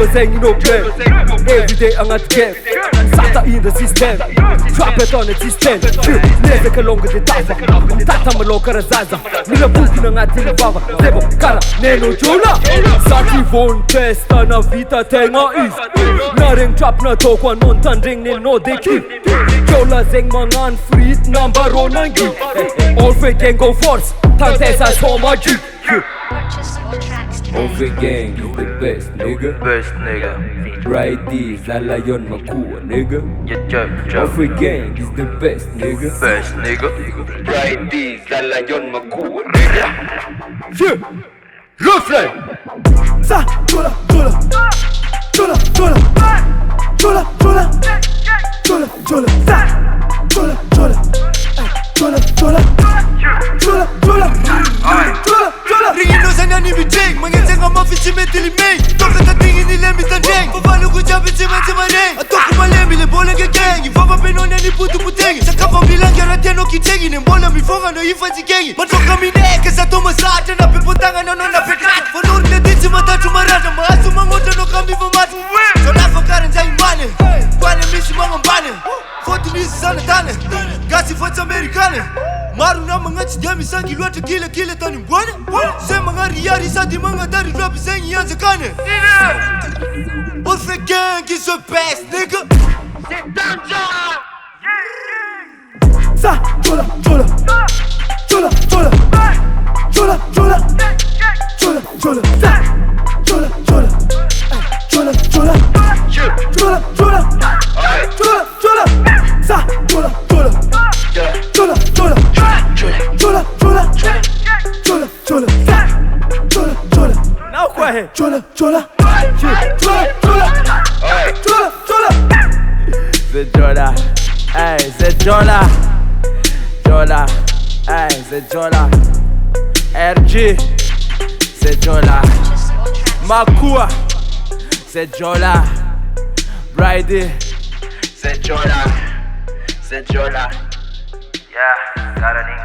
Saying you know play. Every day I'm at camp. Sata in the system. Trap it on the system. Neve ka longa de tafa. Tata maloka razaza. Nila buki na ngati na baba. Zebo kara neno chola. Saki von testa na vita tenga is. Naring trap na tokwa non tandring ni no deki. Chola zeng mangan freet number onangi. All fake gang go force. Tantesa so much. Ofe gang is the best, nigga. Best nigga. Right these, la yon makua, nigga. Yeah, jump. Ofe gang is the best, nigga. Best nigga. Right these, la yon makua, nigga. Yeah. Refrain. Sa, chola, chola. Chola, chola. Chola, chola. Chola, chola. Sa, chola, chola. Chola, chola. Chola, chola. Chola, chola. Ringino sa nani bijeng, mangenze nga mafisi metili mei. Toka ta tingi ni lembi tandeng. Pavalo ku jabi tima tima reng. Atoku malembi le bola ke gang. Ifava peno nani putu putengi. Sakapa bilang yara teno kitengi. Nembola mifonga no ifanzi gengi. Matoka mineke sa toma sata na pipotanga no na pekat. Fonur ne dinsi matatu marata. Maasu mangota no kambi vamatu. Sonafa karen za imane. Kwane misi mangambane. Foti nisi sana tane. Gasi foti amerikane. Maru na mga chidami sangi luata kile tani mbwane. Se mga riyari sa di mga dari rapi sengi yanze kane. All fake gang is the best, nigga. C'est danger. Sa, chola, chola. Chola, chola. Chola, chola. Chola, chola. Sa, chola, chola. Chola, chola. Chola, chola. Chola, chola. Sa, chola, chola. Chola, chola. Chola, chola. Chola, chola. Sa, chola, chola. Now go ahead. Chola, chola. Chola, chola. Chola, chola. C'est Jola. Hey, c'est Jola. Jola. Hey, c'est Jola. RG. C'est Jola. Makua. C'est Jola. Brady. C'est Jola. C'est Jola. Yeah, karanin.